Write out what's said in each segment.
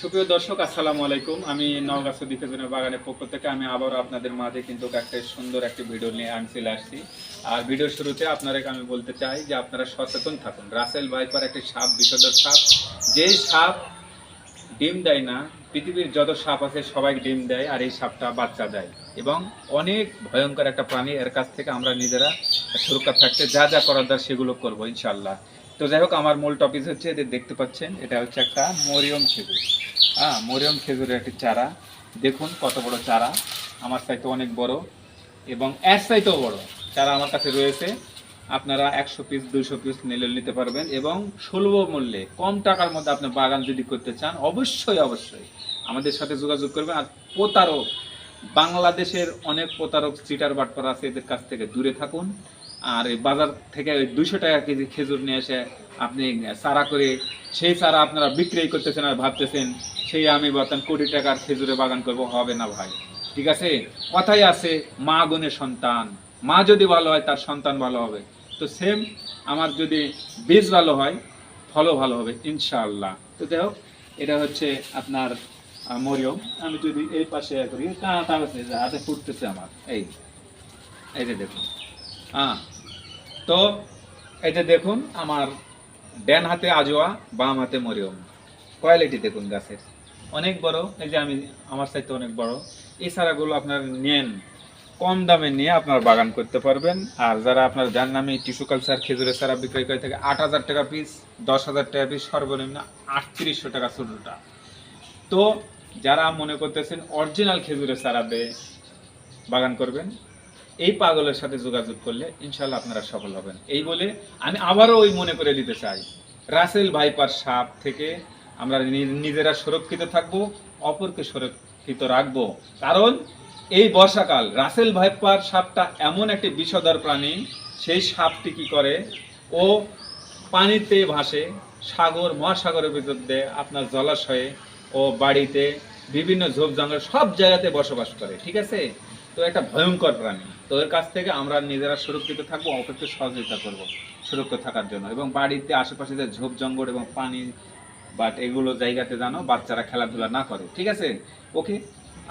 সুপ্রিয় দর্শক, আসসালামু আলাইকুম। আমি নওগাঁ সৌদি খেজুরের বাগানের পক্ষ থেকে আমি আবারও আপনাদের মাঝে কিন্তু একটা সুন্দর একটি ভিডিও নিয়ে চলে আসছি। আর ভিডিওর শুরুতে আপনাদেরকে আমি বলতে চাই যে আপনারা সচেতন থাকুন। রাসেল ভাইপার একটি সাপ, বিষধর সাপ। যে সাপ ডিম দেয় না, পৃথিবীর যত সাপ আছে সবাই ডিম দেয়, আর এই সাপটা বাচ্চা দেয় এবং অনেক ভয়ঙ্কর একটা প্রাণী। এর কাছ থেকে আমরা নিজেরা সুরক্ষা থাকতে যা যা করার দরকার সেগুলো করবো ইনশাল্লাহ। তো যাই হোক, আমার মূল টপিক হচ্ছে এদের দেখতে পাচ্ছেন, এটা হচ্ছে একটা মরিয়ম খেজুর। হ্যাঁ, মরিয়ম খেজুরের একটি চারা। দেখুন কত বড় চারা, আমার চাইতে অনেক বড় এবং এর চাইতেও বড় চারা আমার কাছে রয়েছে। আপনারা 100 পিস 200 পিস নিতে পারবেন এবং সুলভ মূল্যে কম টাকার মধ্যে আপনি বাগান যদি করতে চান অবশ্যই অবশ্যই আমাদের সাথে যোগাযোগ করবেন। আর প্রতারক, বাংলাদেশের অনেক প্রতারক চিটার বাটপার আছে, এদের কাছ থেকে দূরে থাকুন। আর এই বাজার থেকে ওই 200 টাকা কেজি খেজুর নিয়ে এসে আপনি চারা করে সেই চারা আপনারা বিক্রি করতেছেন আর ভাবতেছেন সেই আমি বর্তমান কোটি টাকার খেজুরে বাগান করব, হবে না ভাই। ঠিক আছে, কথাই আছে মা গুণে সন্তান, মা যদি ভালো হয় তার সন্তান ভালো হবে। তো সেম আমার যদি বীজ ভালো হয় ফলও ভালো হবে ইনশাআল্লাহ। তো যাই হোক, এটা হচ্ছে আপনার মরিয়ম। আমি যদি এই পাশে করি হাতে ফুটতেছে আমার, এই এই যে দেখুন। হ্যাঁ, তো এই যে দেখুন আমার ডান হাতে আজোয়া, বাম হাতে মরিয়ম। কোয়ালিটি দেখুন গাছের, অনেক বড়। এই যে আমি, আমার চাইতে অনেক বড়। এই চারাগুলো আপনার নেন, কম দামে নিয়ে আপনার বাগান করতে পারবেন। আর যারা আপনার জানেন আমি টিস্যু কালচার খেজুরের চারা বিক্রয় করে থাকে 8,000 টাকা পিস, 10,000 টাকা পিস, সর্বনিম্ন 3800 টাকা ছোটটা। তো যারা মনে করতেছেন অরিজিনাল খেজুরের চারা দিয়ে বাগান করবেন, এই পাগলের সাথে যোগাযোগ করলে ইনশাল্লাহ আপনারা সফল হবেন। এই বলে আমি আবারও ওই মনে করে দিতে চাই, রাসেল ভাইপার সাপ থেকে আমরা নিজেরা সুরক্ষিত থাকব, অপরকে সুরক্ষিত রাখবো। কারণ এই বর্ষাকাল রাসেল ভাইপার সাপটা এমন একটি বিষধর প্রাণী, সেই সাপটি কি করে, ও পানিতে ভাসে, সাগর মহাসাগরের ভিতর দিয়ে, আপনার জলাশয়ে ও বাড়িতে, বিভিন্ন ঝোপ জঙ্গল সব জায়গাতে বসবাস করে। ঠিক আছে, তো একটা ভয়ঙ্কর প্রাণী। তো এর কাছ থেকে আমরা নিজেরা সুরক্ষিত থাকবো, অপরকে সহযোগিতা করব সুরক্ষিত থাকার জন্য। এবং বাড়িতে আশেপাশে যে ঝোপ জঙ্গল এবং পানি বাট এগুলো জায়গাতে যেন বাচ্চারা খেলাধুলা না করে। ঠিক আছে, ওকে।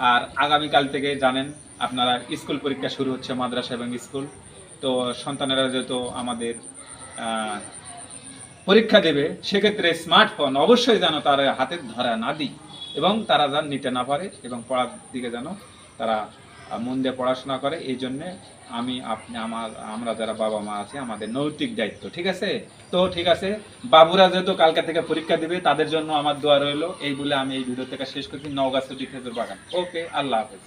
আর আগামীকাল থেকে জানেন আপনারা স্কুল পরীক্ষা শুরু হচ্ছে, মাদ্রাসা এবং স্কুল। তো সন্তানেরা যেহেতু আমাদের পরীক্ষা দেবে, সেক্ষেত্রে স্মার্টফোন অবশ্যই যেন তারা হাতে ধরা না দিই এবং তারা যেন নিতে না পারে এবং পড়ার দিকে যেন তারা মন দিয়ে পড়াশোনা করে। এই জন্যে আমি আপনি আমরা যারা বাবা মা আছি আমাদের নৈতিক দায়িত্ব। ঠিক আছে, তো ঠিক আছে, বাবুরা যেহেতু কালকে থেকে পরীক্ষা দিবে তাদের জন্য আমার দোয়া রইল। এই বলে আমি এই ভিডিও থেকে শেষ করছি। নওগাঁ সৌদি খেজুর বাগান। ওকে, আল্লাহ হাফেজ।